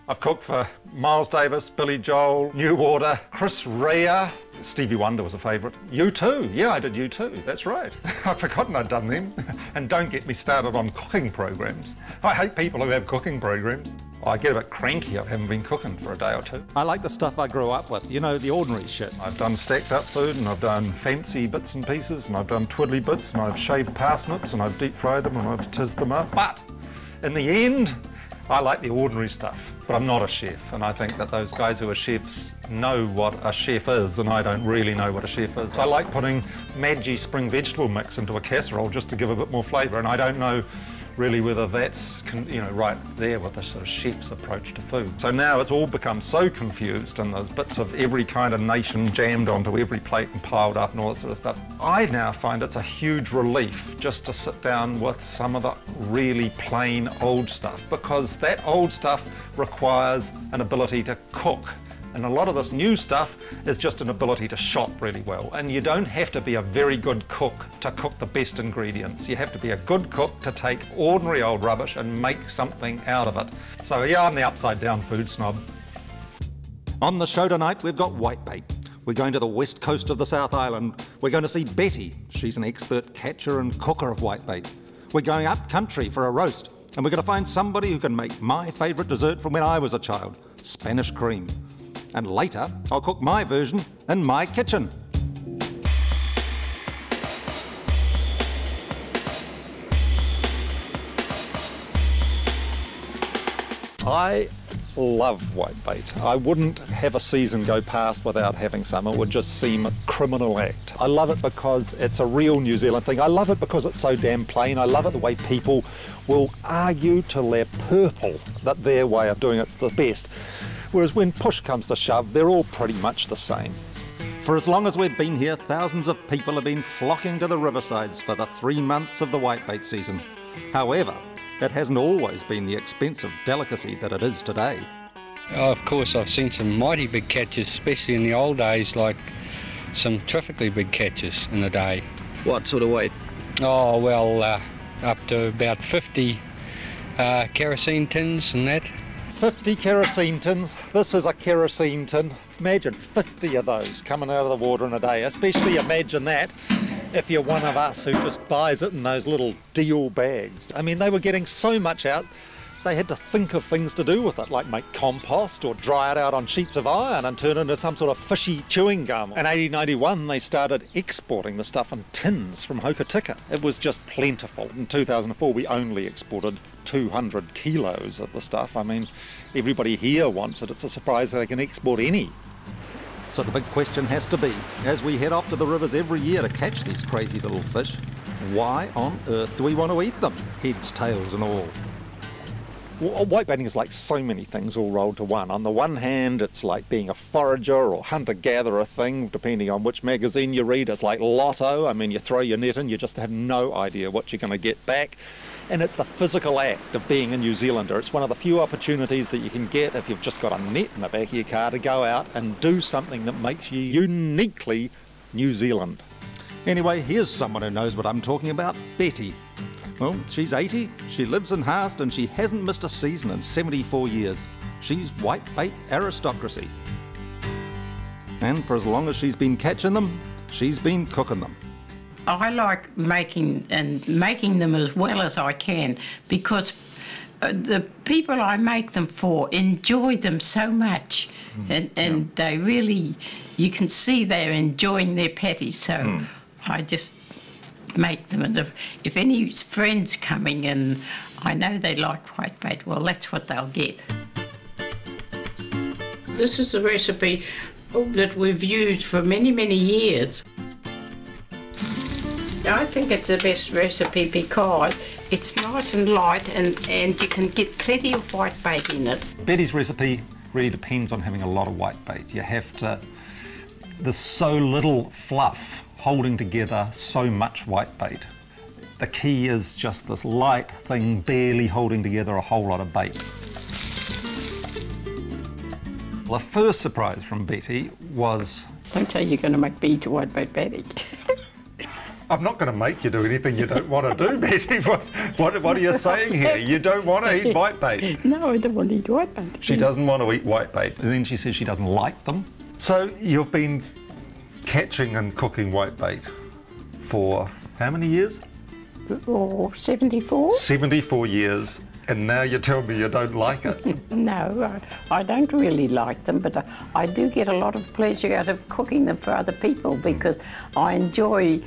I've cooked for Miles Davis, Billy Joel, New Order, Chris Rea. Stevie Wonder was a favourite. U2, yeah, I did U2, that's right. I've forgotten I'd done them. And don't get me started on cooking programs. I hate people who have cooking programs. I get a bit cranky if I haven't been cooking for a day or two. I like the stuff I grew up with, you know, the ordinary shit. I've done stacked up food, and I've done fancy bits and pieces, and I've done twiddly bits, and I've shaved parsnips, and I've deep fried them, and I've tizzed them up. But in the end, I like the ordinary stuff, but I'm not a chef, and I think that those guys who are chefs know what a chef is, and I don't really know what a chef is. I like putting Maggi spring vegetable mix into a casserole just to give a bit more flavour, and I don't know really whether that's, you know, right there with the sort of chef's approach to food. So now it's all become so confused, and there's bits of every kind of nation jammed onto every plate and piled up and all that sort of stuff. I now find it's a huge relief just to sit down with some of the really plain old stuff, because that old stuff requires an ability to cook. And a lot of this new stuff is just an ability to shop really well. And you don't have to be a very good cook to cook the best ingredients. You have to be a good cook to take ordinary old rubbish and make something out of it. So yeah, I'm the upside down food snob. On the show tonight, we've got Whitebait. We're going to the west coast of the South Island. We're going to see Betty. She's an expert catcher and cooker of whitebait. We're going up country for a roast. And we're going to find somebody who can make my favourite dessert from when I was a child, Spanish cream. And later, I'll cook my version in my kitchen. I love whitebait. I wouldn't have a season go past without having some. It would just seem a criminal act. I love it because it's a real New Zealand thing. I love it because it's so damn plain. I love it the way people will argue till they're purple that their way of doing it's the best. Whereas when push comes to shove, they're all pretty much the same. For as long as we've been here, thousands of people have been flocking to the riversides for the 3 months of the whitebait season. However, it hasn't always been the expensive delicacy that it is today. Oh, of course, I've seen some mighty big catches, especially in the old days, like some terrifically big catches in the day. What sort of weight? Oh, well, up to about 50 kerosene tins and that. 50 kerosene tins. This is a kerosene tin. Imagine 50 of those coming out of the water in a day. Especially imagine that if you're one of us who just buys it in those little deal bags. I mean, they were getting so much out, they had to think of things to do with it, like make compost or dry it out on sheets of iron and turn it into some sort of fishy chewing gum. In 1891, they started exporting the stuff in tins from Hokitika. It was just plentiful. In 2004, we only exported 200 kilos of the stuff. I mean, everybody here wants it. It's a surprise they can export any. So the big question has to be, as we head off to the rivers every year to catch these crazy little fish, why on earth do we want to eat them? Heads, tails and all. Well, whitebaiting is like so many things all rolled to one. On the one hand, it's like being a forager or hunter-gatherer thing, depending on which magazine you read. It's like lotto. I mean, you throw your net in, you just have no idea what you're going to get back. And it's the physical act of being a New Zealander. It's one of the few opportunities that you can get if you've just got a net in the back of your car to go out and do something that makes you uniquely New Zealand. Anyway, here's someone who knows what I'm talking about, Betty. Well, she's 80, she lives in Haast, and she hasn't missed a season in 74 years. She's whitebait aristocracy. And for as long as she's been catching them, she's been cooking them. I like making them as well as I can, because the people I make them for enjoy them so much, and they really, you can see they're enjoying their patties, so I just make them, and if any friends coming and I know they like whitebait, well, that's what they'll get. This is the recipe that we've used for many, many years. I think it's the best recipe because it's nice and light, and you can get plenty of whitebait in it. Betty's recipe really depends on having a lot of whitebait. You have to, there's so little fluff holding together so much whitebait. The key is just this light thing barely holding together a whole lot of bait. The first surprise from Betty was Don't say you're going to make me eat a whitebait patty. I'm not going to make you do anything you don't want to do, Betty. What are you saying here? You don't want to eat whitebait. No, I don't want to eat whitebait. She doesn't want to eat whitebait. And then she says she doesn't like them. So you've been catching and cooking whitebait for how many years? Oh, 74? 74 years. And now you tell me you don't like it. No, I don't really like them, but I do get a lot of pleasure out of cooking them for other people because I enjoy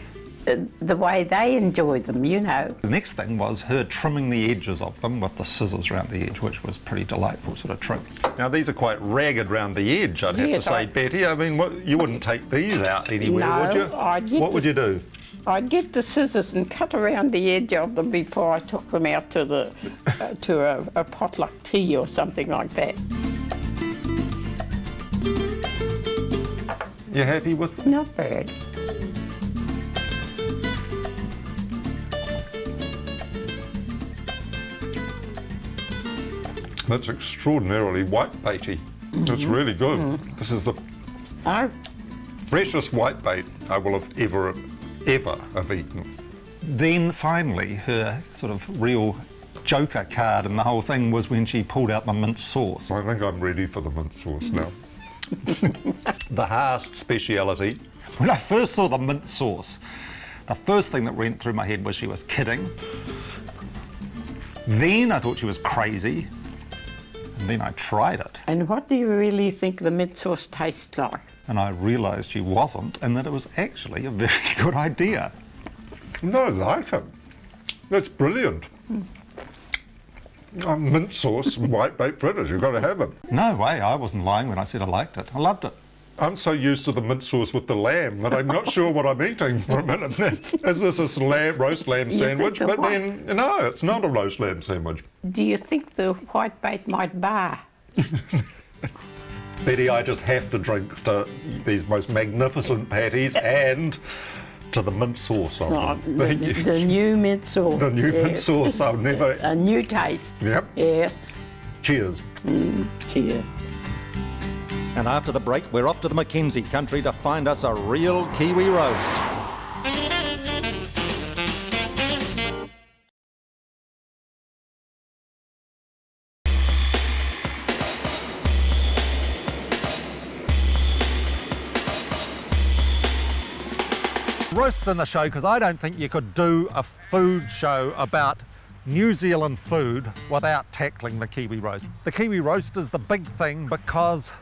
the way they enjoy them, you know. The next thing was her trimming the edges of them with the scissors around the edge, which was pretty delightful sort of trick. Now these are quite ragged round the edge, I'd have to say, Betty. I mean, you wouldn't take these out anywhere, no, would you? What would you do? I'd get the scissors and cut around the edge of them before I took them out to the to a potluck tea or something like that. You happy with them? Not bad. That's extraordinarily whitebaity. It's really good. This is the freshest whitebait I will have ever have eaten. Then finally, her sort of real joker card in the whole thing was when she pulled out the mint sauce. I think I'm ready for the mint sauce now. The Haast speciality. When I first saw the mint sauce, the first thing that went through my head was she was kidding. Then I thought she was crazy. And then I tried it. And what do you really think the mint sauce tastes like? And I realised she wasn't, and that it was actually a very good idea. No, I like it. It's brilliant. Mint sauce and whitebait fritters, you've got to have them. No way, I wasn't lying when I said I liked it. I loved it. I'm so used to the mint sauce with the lamb that I'm not sure what I'm eating for a minute. Is this a roast lamb sandwich? But then, no, it's not a roast lamb sandwich. Do you think the whitebait might bar? Betty, I just have to drink to these most magnificent patties and to the mint sauce of them. The new mint sauce. The new mint sauce, I'll never... A new taste. Yep. Yes. Cheers. Cheers. And after the break, we're off to the Mackenzie country to find us a real Kiwi roast. Roasts in the show because I don't think you could do a food show about New Zealand food without tackling the Kiwi roast. The Kiwi roast is the big thing because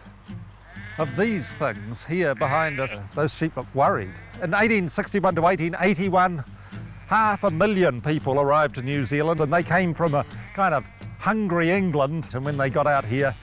of these things here behind us. Those sheep look worried. In 1861 to 1881, 500,000 people arrived to New Zealand and they came from a kind of hungry England, and when they got out here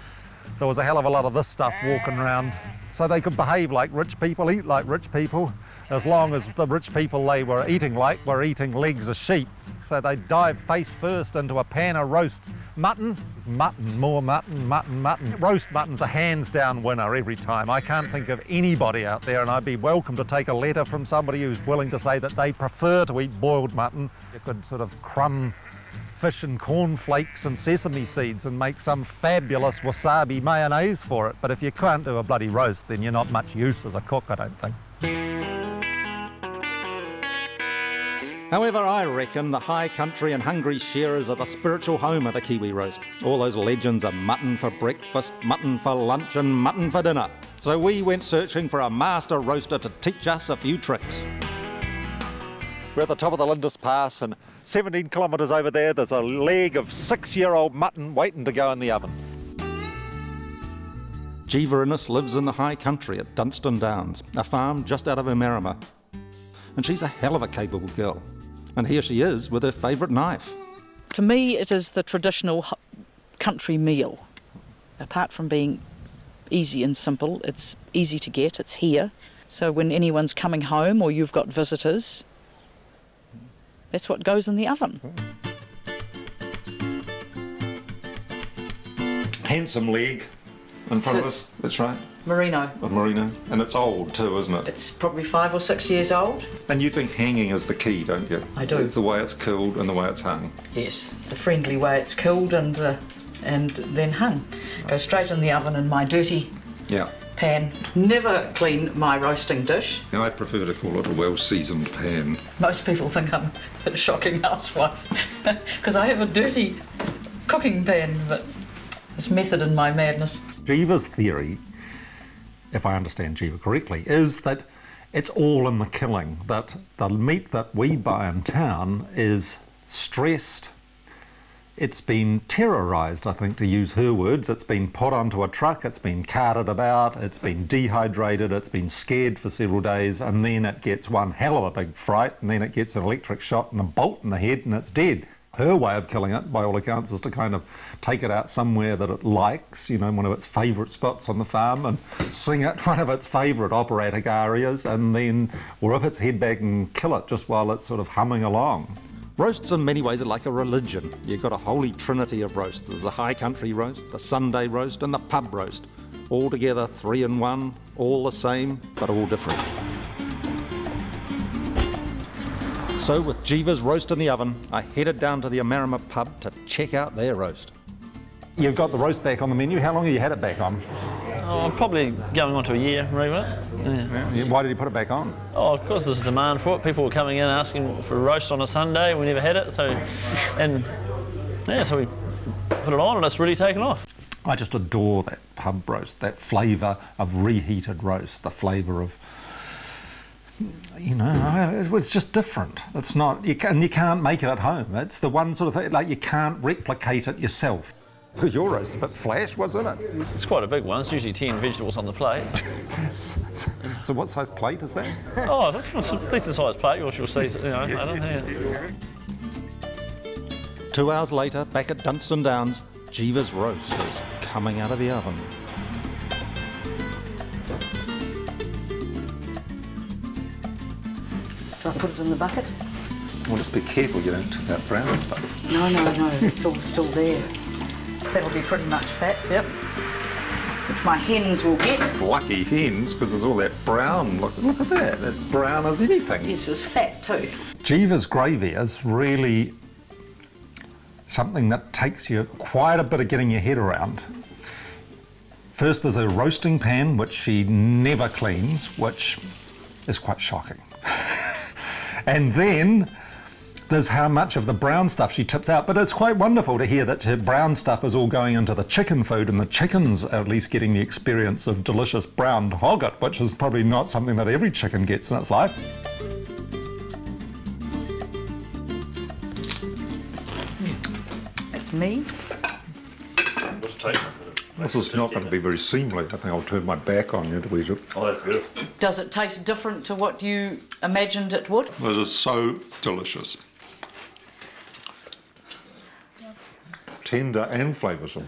there was a hell of a lot of this stuff walking around. So they could behave like rich people, eat like rich people, as long as the rich people they were eating like were eating legs of sheep. So they dive face first into a pan of roast mutton. Mutton, more mutton, mutton, mutton. Roast mutton's a hands down winner every time. I can't think of anybody out there, and I'd be welcome to take a letter from somebody who's willing to say that they prefer to eat boiled mutton. You could sort of crumb fish and cornflakes and sesame seeds and make some fabulous wasabi mayonnaise for it. But if you can't do a bloody roast, then you're not much use as a cook, I don't think. However, I reckon the high country and hungry shearers are the spiritual home of the Kiwi roast. All those legends are mutton for breakfast, mutton for lunch and mutton for dinner. So we went searching for a master roaster to teach us a few tricks. We're at the top of the Lindis Pass, and 17 kilometres over there there's a leg of 6-year-old mutton waiting to go in the oven. Jiva Innes lives in the high country at Dunstan Downs, a farm just out of Omarama. And she's a hell of a capable girl. And here she is with her favourite knife. To me, it is the traditional country meal. Apart from being easy and simple, it's easy to get, it's here. So when anyone's coming home or you've got visitors, that's what goes in the oven. Handsome leg in front of us, that's right. Merino. A merino. And it's old too, isn't it? It's probably 5 or 6 years old. And you think hanging is the key, don't you? I do. It's the way it's killed and the way it's hung. Yes, the friendly way it's killed and then hung. Goes straight in the oven in my dirty pan. Never clean my roasting dish. I prefer to call it a well-seasoned pan. Most people think I'm a shocking housewife because I have a dirty cooking pan, but there's method in my madness. Jiva's theory, if I understand Jiva correctly, is that it's all in the killing, that the meat that we buy in town is stressed. It's been terrorised, I think, to use her words. It's been put onto a truck, it's been carted about, it's been dehydrated, it's been scared for several days, and then it gets one hell of a big fright, and then it gets an electric shot and a bolt in the head, and it's dead. Her way of killing it, by all accounts, is to kind of take it out somewhere that it likes, you know, one of its favourite spots on the farm, and sing it one of its favourite operatic arias, and then whip its head back and kill it just while it's sort of humming along. Roasts in many ways are like a religion. You've got a holy trinity of roasts. There's the high country roast, the Sunday roast and the pub roast. All together, 3 in 1, all the same, but all different. So with Jiva's roast in the oven, I headed down to the Amarama pub to check out their roast. You've got the roast back on the menu. How long have you had it back on? Oh, probably going on to a year, really. Yeah. Why did you put it back on? Oh, of course there's demand for it. People were coming in asking for a roast on a Sunday. We never had it, so we put it on and it's really taken off. I just adore that pub roast, that flavour of reheated roast, the flavour of, you know, it's just different. It's not, you can't make it at home. It's the one sort of thing, like you can't replicate it yourself. Your roast is a bit flash, what's in it? It's quite a big one. It's usually 10 vegetables on the plate. So what size plate is that? Oh, it's a decent sized plate, you'll see, you know, I don't know. 2 hours later, back at Dunstan Downs, Jiva's roast is coming out of the oven. Do I put it in the bucket? Well, just be careful you don't tip that brown stuff. No, it's all still there. That'll be pretty much fat, yep. Which my hens will get. Lucky hens, because there's all that brown. Look at that, that's brown as anything. Yes, it's fat too. Jiva's gravy is really something that takes you quite a bit of getting your head around. First, there's a roasting pan, which she never cleans, which is quite shocking. And then there's how much of the brown stuff she tips out, but it's quite wonderful to hear that her brown stuff is all going into the chicken food, and the chickens are at least getting the experience of delicious browned hogget, which is probably not something that every chicken gets in its life. That's me. This is not going to be very seemly. I think I'll turn my back on you to eat it. Oh, that's beautiful. Does it taste different to what you imagined it would? This is so delicious. Tender and flavoursome.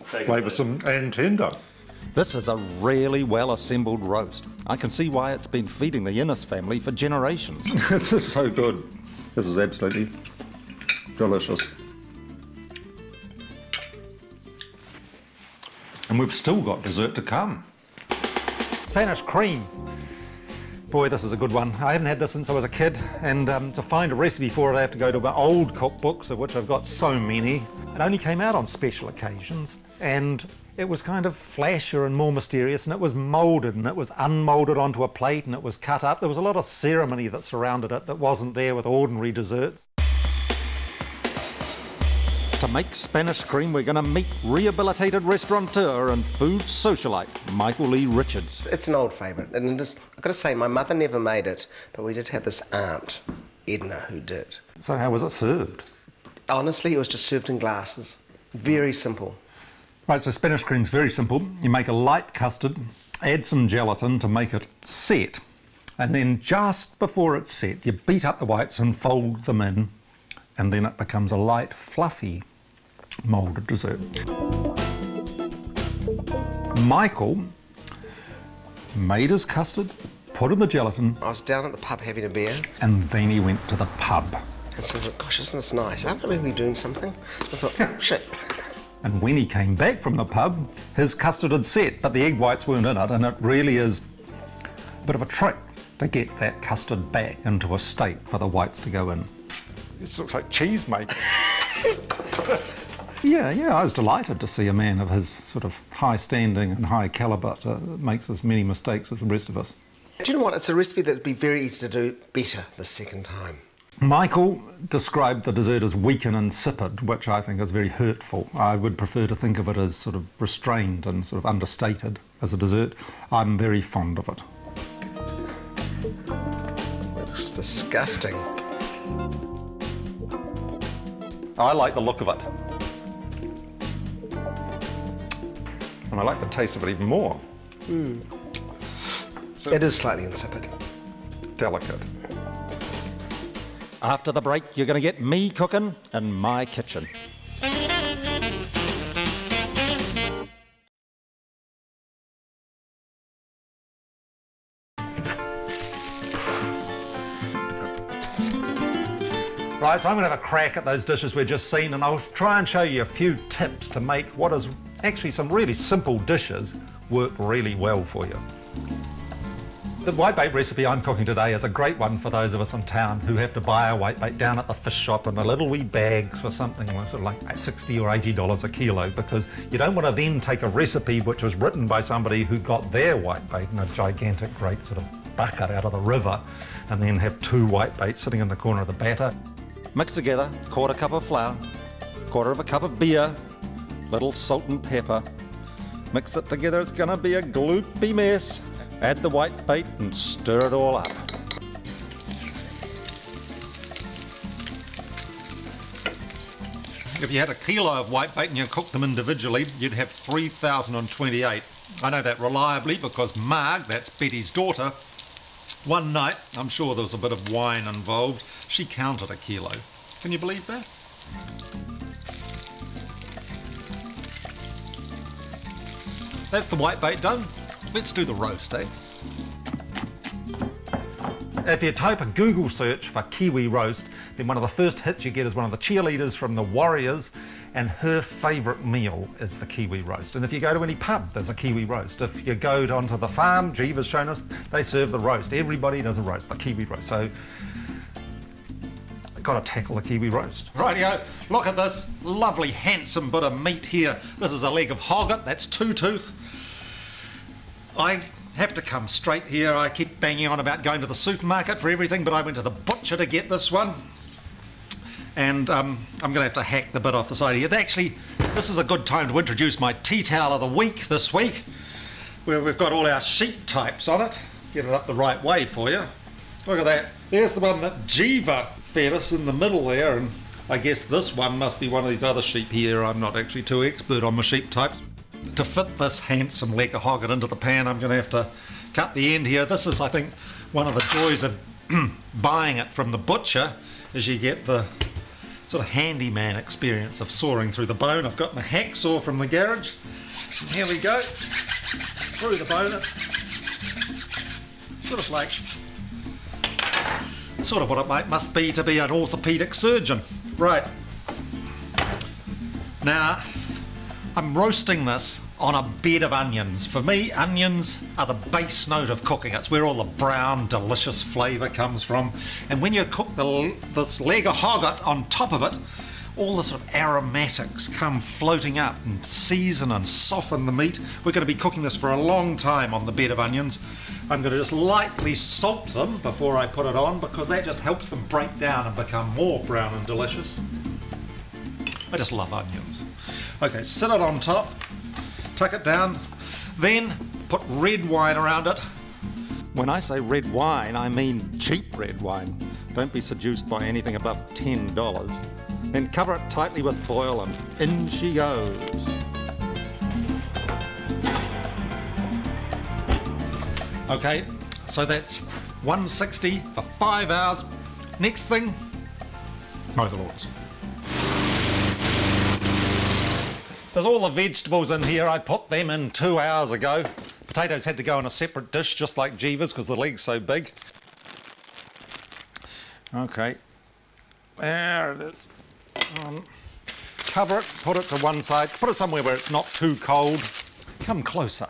Flavoursome and tender. This is a really well-assembled roast. I can see why it's been feeding the Innes family for generations. This is so good. This is absolutely delicious. And we've still got dessert to come. Spanish cream. Boy, this is a good one. I haven't had this since I was a kid, and to find a recipe for it I have to go to my old cookbooks, of which I've got so many. It only came out on special occasions, and it was kind of flashier and more mysterious, and it was moulded, and it was unmoulded onto a plate, and it was cut up. There was a lot of ceremony that surrounded it that wasn't there with ordinary desserts. To make Spanish cream, we're going to meet rehabilitated restaurateur and food socialite Michael Lee Richards. It's an old favourite, and I've got to say, my mother never made it, but we did have this aunt, Edna, who did. So how was it served? Honestly, it was just served in glasses. Very simple. Right, so Spanish cream's very simple. You make a light custard, add some gelatin to make it set, and then just before it's set, you beat up the whites and fold them in, and then it becomes a light, fluffy moulded dessert. Michael made his custard, put in the gelatin. I was down at the pub having a beer. And then he went to the pub. And so I thought, gosh, isn't this nice? I don't know, maybe we're doing something. So I thought, oh, shit. And when he came back from the pub, his custard had set, but the egg whites weren't in it, and it really is a bit of a trick to get that custard back into a state for the whites to go in. This looks like cheese, mate. Yeah, I was delighted to see a man of his sort of high standing and high calibre makes as many mistakes as the rest of us. Do you know what? It's a recipe that would be very easy to do better the second time. Michael described the dessert as weak and insipid, which I think is very hurtful. I would prefer to think of it as sort of restrained and sort of understated as a dessert. I'm very fond of it. Looks disgusting. I like the look of it. And I like the taste of it even more. It is slightly insipid. Delicate. After the break, you're going to get me cooking in my kitchen. Right, so I'm going to have a crack at those dishes we've just seen, and I'll try and show you a few tips to make what is actually some really simple dishes work really well for you. The whitebait recipe I'm cooking today is a great one for those of us in town who have to buy a whitebait down at the fish shop in the little wee bags for something like, sort of like $60 or $80 a kilo, because you don't want to then take a recipe which was written by somebody who got their whitebait in a gigantic, great sort of bucket out of the river and then have 2 whitebaits sitting in the corner of the batter. Mix together 1/4 cup of flour, 1/4 cup of beer, little salt and pepper. Mix it together, it's going to be a gloopy mess. Add the whitebait and stir it all up. If you had a kilo of whitebait and you cooked them individually, you'd have 3,028. I know that reliably because Marg, that's Betty's daughter, one night, I'm sure there was a bit of wine involved, she counted a kilo. Can you believe that? That's the whitebait done. Let's do the roast, eh? If you type a Google search for Kiwi roast, then one of the first hits you get is one of the cheerleaders from the Warriors, and her favourite meal is the Kiwi roast. And if you go to any pub, there's a Kiwi roast. If you go onto the farm, Jeeva's shown us, they serve the roast. Everybody does a roast, the Kiwi roast. So, I've got to tackle the Kiwi roast. Rightio, look at this lovely handsome bit of meat here. This is a leg of hogget, that's 2 tooth. I have to come straight here. I keep banging on about going to the supermarket for everything, but I went to the butcher to get this one. And I'm going to have to hack the bit off the side here. Actually, this is a good time to introduce my tea towel of the week this week, where we've got all our sheep types on it. Get it up the right way for you. Look at that. There's the one that Jeeva fed us in the middle there, and I guess this one must be one of these other sheep here. I'm not actually too expert on my sheep types. To fit this handsome leg of hogget into the pan, I'm going to have to cut the end here. This is, I think, one of the joys of buying it from the butcher, is you get the sort of handyman experience of sawing through the bone. I've got my hacksaw from the garage. And here we go. Through the bone. Sort of what it must be to be an orthopaedic surgeon. Right. Now, I'm roasting this on a bed of onions. For me, onions are the base note of cooking. It's where all the brown, delicious flavour comes from. And when you cook this leg of hogget on top of it, all the sort of aromatics come floating up and season and soften the meat. We're going to be cooking this for a long time on the bed of onions. I'm going to just lightly salt them before I put it on, because that just helps them break down and become more brown and delicious. I just love onions. Okay, sit it on top, tuck it down, then put red wine around it. When I say red wine, I mean cheap red wine. Don't be seduced by anything above $10. Then cover it tightly with foil and in she goes. Okay, so that's 160 for 5 hours. Next thing, oh the Lords. There's all the vegetables in here. I put them in 2 hours ago. Potatoes had to go in a separate dish, just like Jeeva's, because the leg's so big. Okay, there it is. Cover it, put it to one side, put it somewhere where it's not too cold. Come closer.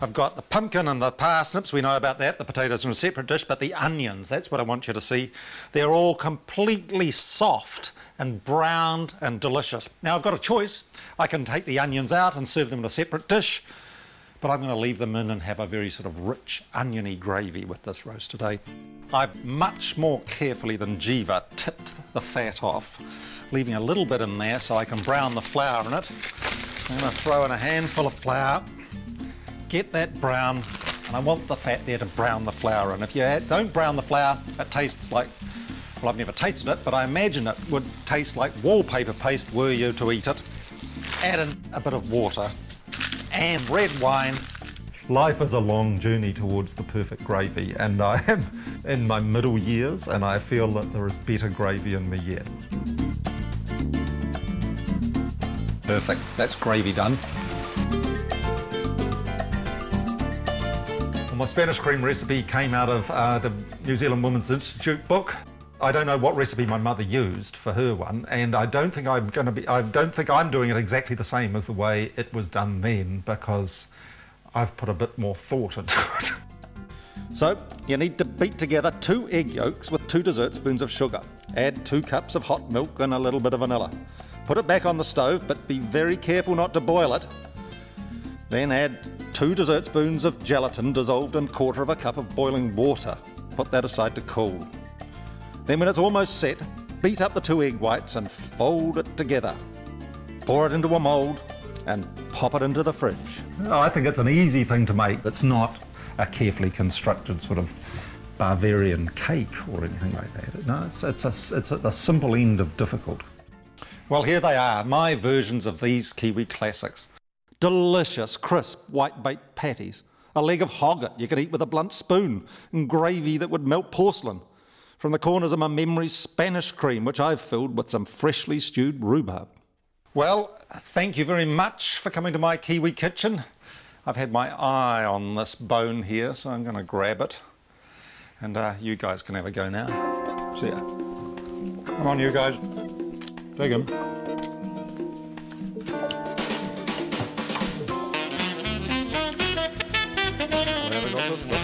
I've got the pumpkin and the parsnips, we know about that, the potatoes in a separate dish, but the onions, that's what I want you to see. They're all completely soft and browned and delicious. Now I've got a choice. I can take the onions out and serve them in a separate dish, but I'm going to leave them in and have a very sort of rich, oniony gravy with this roast today. I've much more carefully than Jiva tipped the fat off, leaving a little bit in there so I can brown the flour in it. So I'm going to throw in a handful of flour, get that brown, and I want the fat there to brown the flour. And if you don't brown the flour, it tastes like, well, I've never tasted it, but I imagine it would taste like wallpaper paste were you to eat it. Add in a bit of water and red wine. Life is a long journey towards the perfect gravy, and I am in my middle years, and I feel that there is better gravy in me yet. Perfect, that's gravy done. Well, my Spanish cream recipe came out of the New Zealand Women's Institute book. I don't know what recipe my mother used for her one, and I don't think I'm doing it exactly the same as the way it was done then, because I've put a bit more thought into it. So, you need to beat together 2 egg yolks with 2 dessert spoons of sugar. Add 2 cups of hot milk and a little bit of vanilla. Put it back on the stove, but be very careful not to boil it. Then add 2 dessert spoons of gelatin dissolved in 1/4 cup of boiling water. Put that aside to cool. Then when it's almost set, beat up the 2 egg whites and fold it together. Pour it into a mould and pop it into the fridge. I think it's an easy thing to make. It's not a carefully constructed sort of Bavarian cake or anything like that. No, it's at the simple end of difficult. Well, here they are, my versions of these Kiwi classics. Delicious, crisp whitebait patties, a leg of hogget you could eat with a blunt spoon, and gravy that would melt porcelain. From the corners of my memory, Spanish cream, which I've filled with some freshly stewed rhubarb. Well, thank you very much for coming to my Kiwi Kitchen. I've had my eye on this bone here, so I'm going to grab it. And you guys can have a go now. See ya. Come on, you guys. Dig him. Where have I got this bit?